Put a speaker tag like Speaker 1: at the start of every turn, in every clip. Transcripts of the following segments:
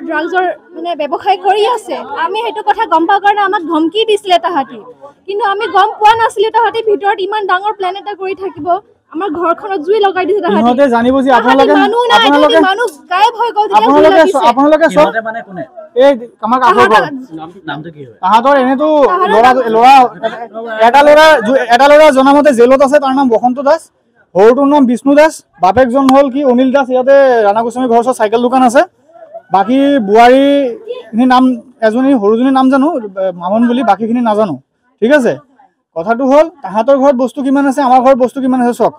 Speaker 1: ড্ৰাগছৰ মানে ব্যৱসায় কৰি আছে আমি সেইটো কথা গম পাওঁ কাৰণে আমাক ধমকি দিছিলে তাহাঁতি কিন্তু আমি গম পোৱা নাছিলো তাহাঁতি ভিতৰত ইমান ডাঙৰ প্লেন এটা কৰি থাকিব আমাৰ ঘৰখনত জুই লগাই দিছে তাহাঁতি
Speaker 2: ইহঁতে জানিব যে আপোনালোকে
Speaker 1: মানুহ গায়ব হৈ গ'ল
Speaker 2: আপোনালোকে সব মানে কোনে এই আমাৰ কাষৰ নামটো কি হয় তাহাঁতৰ এনেতো এটা ল'ৰা জনামতে জেলত আছে তাৰ নাম বসন্ত দাস সৰুটোৰ নাম বিষ্ণু দাস বাপেকজন হ'ল কি অনিল দাস ইয়াতে ৰাণা গোস্বামী ঘৰৰ ওচৰত চাইকেল দোকান আছে বাকী বুঢ়াৰীখিনি নাম এজনী সৰুজনী নাম জানো মামন বুলি বাকীখিনি নাজানো ঠিক আছে কথাটো হ'ল তাহাঁতৰ ঘৰত বস্তু কিমান আছে আমাৰ ঘৰত বস্তু কিমান আছে চাওক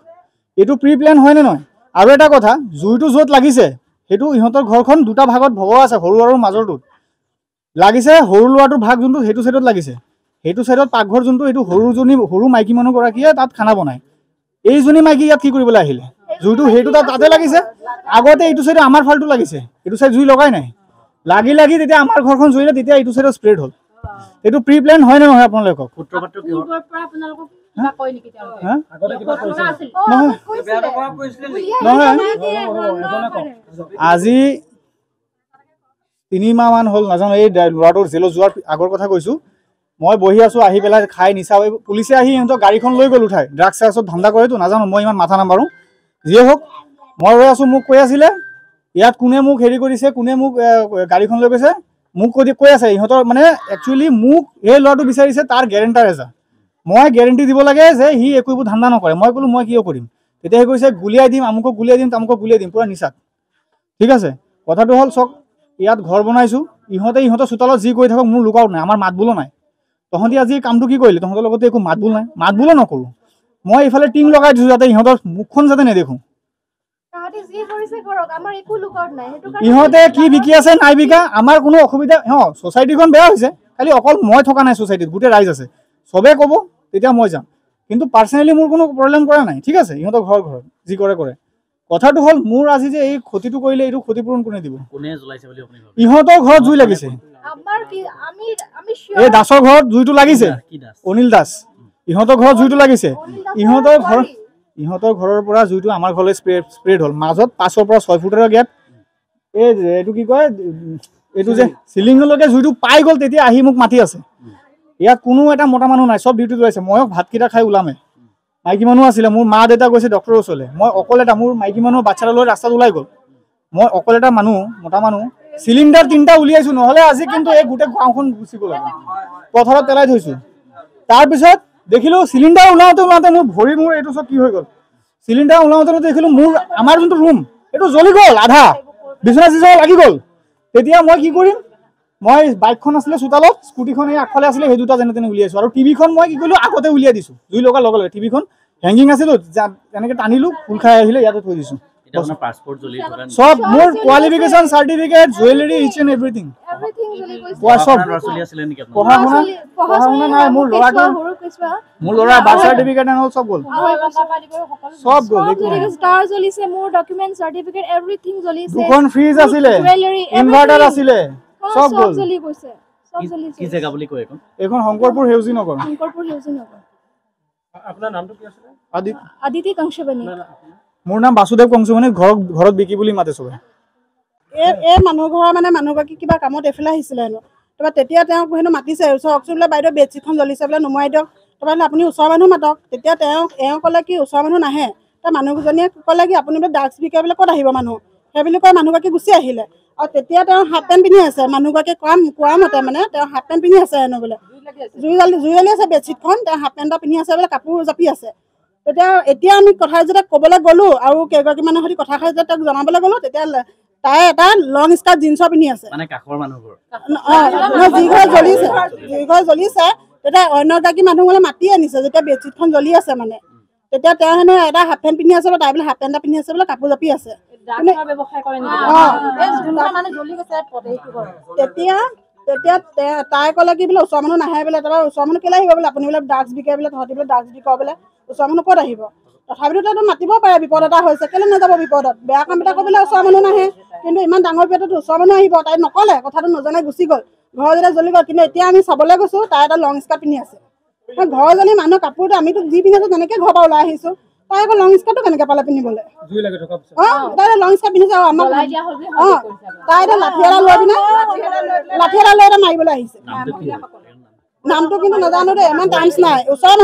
Speaker 2: এইটো প্ৰি প্লেন হয় নে নহয় আৰু এটা কথা জুইটো য'ত লাগিছে সেইটো ইহঁতৰ ঘৰখন দুটা ভাগত ভগোৱা আছে সৰু আৰু মাজৰটোত লাগিছে সৰু ল'ৰাটোৰ ভাগ যোনটো সেইটো চাইডত লাগিছে সেইটো চাইডত পাকঘৰ যোনটো এইটো সৰু মাইকী মানুহগৰাকীয়ে তাত খানা বনায় এইজনী মাইকী ইয়াত কি কৰিবলৈ আহিলে জুইটো সেইটো তাতে লাগিছে আগতে এইটো চাইডে আমাৰ ফালটো লাগিছে এইটো চাইড জুই লগাই নাই লাগি তেতিয়া আমাৰ ঘৰখন জুইলে তেতিয়া এইটো চাইডত স্প্ৰেড হ'ল এইটো প্ৰি প্লেন হয় নে নহয় আপোনালোকক সূত্ৰপাতটো কি হ'ল আপোনালোকক কিবা কয় নেকি তেওঁলোকে আগতে কিবা কৈছিল আজি 3 মাহ মান হ'ল নাজানো এই ল'ৰাটোৰ জেলত যোৱাৰ আগৰ কথা কৈছো মই বহি আছো আহি পেলাই খাই নিচা পুলিচে আহি ইহঁতৰ গাড়ীখন লৈ গ'ল উঠাই ড্ৰাগছ চাগছত ধান্দা কৰেতো নাজানো মই ইমান মাথা নামাৰো যিয়ে হওক মই ৰৈ আছো মোক কৈ আছিলে ইয়াত কোনে মোক হেৰি কৰিছে কোনে মোক গাড়ীখন লৈ গৈছে মোক কৈ আছে ইহঁতৰ মানে একচুৱেলি মোক এই ল'ৰাটো বিচাৰিছে তাৰ গেৰেণ্টাৰ এজা মই গেৰেণ্টি দিব লাগে যে সি একো ধান্দা নকৰে মই ক'লো মই কিয় কৰিম তেতিয়া সি কৈছে গুলিয়াই দিম আমুকক গুলিয়াই দিম তামুকক গুলিয়াই দিম পুৰা নিচাত ঠিক আছে কথাটো হ'ল চক ইয়াত ঘৰ বনাইছো ইহঁতৰ চোতালত যি কৰি থাকক মোৰ লুকাউট নাই আমাৰ মাত বোলো নাই তহঁতি আজি কামটো কি কৰিলি তহঁতৰ লগতে একো মাত বোল নাই মাত বোলো নকৰো মই এইফালে টিং লগাই দিছো যাতে ইহঁতৰ মুখখন যাতে নেদেখো ইহঁতে কি বিকি আছে নাই বিকা আমাৰ কোনো অসুবিধা ছ'চাইটিখন বেয়া হৈছে খালি অকল মই থকা নাই ছ'চাইটিত গোটেই ৰাইজ আছে চবে ক'ব তেতিয়া মই যাম কিন্তু পাৰ্চনেলি মোৰ কোনো প্ৰব্লেম কৰা নাই ঠিক আছে ইহঁতৰ ঘৰত যি কৰে কথাটো হ'ল মোৰ আজি যে এই ক্ষতিটো কৰিলে এইটো ক্ষতিপূৰণ কোনে দিব ইহঁতৰ ঘৰত জুই লাগিছে এই দাসৰ ঘৰত জুইটো লাগিছে অনিল দাস ইহঁতৰ ঘৰত জুইটো লাগিছে ইহঁতৰ ঘৰৰ পৰা জুইটো আমাৰ ঘৰলৈ স্প্ৰেড হ'ল মাজত 5 পৰা 6 ফুটৰ গেপ এইটো কি কয় এইটো যে চিলিঙলৈকে জুইটো পাই গ'ল তেতিয়া আহি মোক মাতি আছে ইয়াত কোনো এটা মতা মানুহ নাই চব ডিউটি লৈছে মই ভাতকেইটা খাই ওলামে মাইকী মানুহ আছিলে মোৰ মা দেউতা গৈছে ডক্টৰৰ ওচৰলৈ মই অকল এটা মোৰ মাইকী মানুহ বাচ্ছা লৈ ৰাস্তাত ওলাই গ'ল মই অকল এটা মানুহ মতা মানুহ চিলিণ্ডাৰ 3টা উলিয়াইছো নহ'লে আজি কিন্তু এই গোটেই গাঁওখন গুচি গ'ল পথাৰত পেলাই থৈছো তাৰপিছত দেখিলো চিলিণ্ডাৰ ওলাওঁতে মোৰ এইটো চব কি হৈ গ'ল চিলিণ্ডাৰ ওলাওঁতে দেখিলো আমাৰ যোনটো ৰুম এইটো জ্বলি গ'ল আধা বিচনা লাগি গ'ল তেতিয়া মই কি কৰিম মই বাইকখন আছিলে চোতালত স্কুটিখন এই আগফালে আছিলে সেই দুটা যেনে তেনে উলিয়াইছো আৰু টিভিখন মই কি কৰিলো আগতে উলিয়াই দিছো জুই লগাৰ লগে লগে টিভিখন হেংগিং আছিলো এনেকে টানিলো ফুল খাই আহিলে ইয়াতে থৈ দিছো সব মোৰ qualification certificate jewellery is and everything পঢ়া শুনা নাই মোৰ ল'ৰা বাৰ্থ চাৰ্টিফিকেট এণ্ড অল চব গ'ল
Speaker 1: ষ্টাৰ জ্বলিছে মোৰ ডকুমেণ্ট চাৰ্টিফিকেট এভৰিথিং জ্বলিছে
Speaker 2: দুখন ফ্ৰিজ আছিলে ইনভাৰ্টাৰ আছিলে সব জ্বলি গৈছে
Speaker 3: কি জায়গা বুলি কয়
Speaker 2: এখন শংকৰপুৰ হেউজি নগৰ
Speaker 3: আপোনাৰ নামটো কি আছিল
Speaker 1: আদিতি কংশবনী
Speaker 2: মোৰ নাম বাসুদেৱ কংশবনী ঘৰত বিকি বুলি মাতে চবে
Speaker 4: এই মানুহ ঘৰৰ মানে মানুহগৰাকী কিবা কামত এফালে আহিছিলে হেনো তাৰপৰা তেতিয়া তেওঁক হেনো মাতিছে চাওকচোন বোলে বাইদেউ বেডশ্বীটখন জ্বলিছে বোলে নুমাই দিয়ক তাৰপৰা আপুনি ওচৰৰ মানুহ মাতক তেতিয়া এওঁ ক'লে কি ওচৰৰ মানুহ নাহে তাৰ মানুহজনীয়ে ক'লে কি আপুনি বোলে ড্ৰাগছ বিকে বোলে ক'ত আহিব মানুহ সেই বুলি কৈ মানুহগৰাকী গুচি আহিলে আৰু তেতিয়া তেওঁ হাফ পেণ্ট পিন্ধি আছে মানুহগৰাকীয়ে কোৱা মতে মানে তেওঁ হাফ পেণ্ট পিন্ধি আছে হেনো বোলে জুই জ্বলি আছে বেডশ্বীটখন তেওঁ হাফ পেণ্ট এটা পিন্ধি আছে বোলে কাপোৰ জাপি আছে এতিয়া আমি কথা যেতিয়া ক'বলৈ গ'লো আৰু কেইগৰাকী মানুহৰ সৈতে কথা যেতিয়া তেওঁক জনাবলৈ গ'লো তেতিয়া তাই এটা লং স্কাৰ্ট জিন্সৰ পিন্ধি আছে যি ঘৰ জ্বলিছে তেতিয়া অন্য এগৰাকী মানুহ মানে মাতি আনিছে যেতিয়া বেডশ্বীটখন জ্বলি আছে মানে তেতিয়া তেওঁ হেনো এটা হাফ পেণ্ট পিন্ধি আছে তাই বোলে হাফ পেণ্ট এটা পিন্ধি আছে বোলে কাপোৰ জাপি আছে তেতিয়া তাই ক'লে কি বোলে ওচৰ মানুহ নাহে বোলে তাৰপৰা ওচৰ মানুহ কেলৈ আহিব বোলে আপুনি বোলে ড্ৰাগছ বিকে বোলে তহঁতি বোলে ড্ৰাগছ বিক বোলে ওচৰ মানুহ ক'ত আহিব তথাপিতো তেওঁতো মাতিব পাৰে বিপদ এটা হৈছে কেলৈ নাযাব বিপদত বেয়া কাম এটা কৰিবলৈ ওচৰ মানুহ নাহে কিন্তু ইমান ডাঙৰ বিপদত ওচৰ মানুহ আহিব তাই নক'লে কথাটো নজনাই গুচি গ'ল ঘৰ যেতিয়া জ্বলি গ'ল কিন্তু এতিয়া আমি চাবলৈ গৈছোঁ তাই এটা লং স্কাৰ্ট পিন্ধি আছে ঘৰ জ্বলি মানুহৰ কাপোৰটো আমিতো যি পিন্ধিছোঁ তেনেকৈ ঘৰৰ পৰা ওলাই আহিছোঁ তাই আকৌ লং স্কাৰ্টটো কেনেকৈ পালে পিন্ধিবলৈ
Speaker 2: জুই লাগে থকা পিছত
Speaker 4: তাই লং স্কাৰ্ট পিন্ধিছে আৰু আমাক তাই এতিয়া লাঠি এডাল লৈ পিনে লাঠি এডাল লৈ মাৰিবলৈ আহিছে
Speaker 3: নামটো কি
Speaker 4: নামটো কিন্তু নাজানো দেই ইমান টাইমছ নাই ওচৰৰ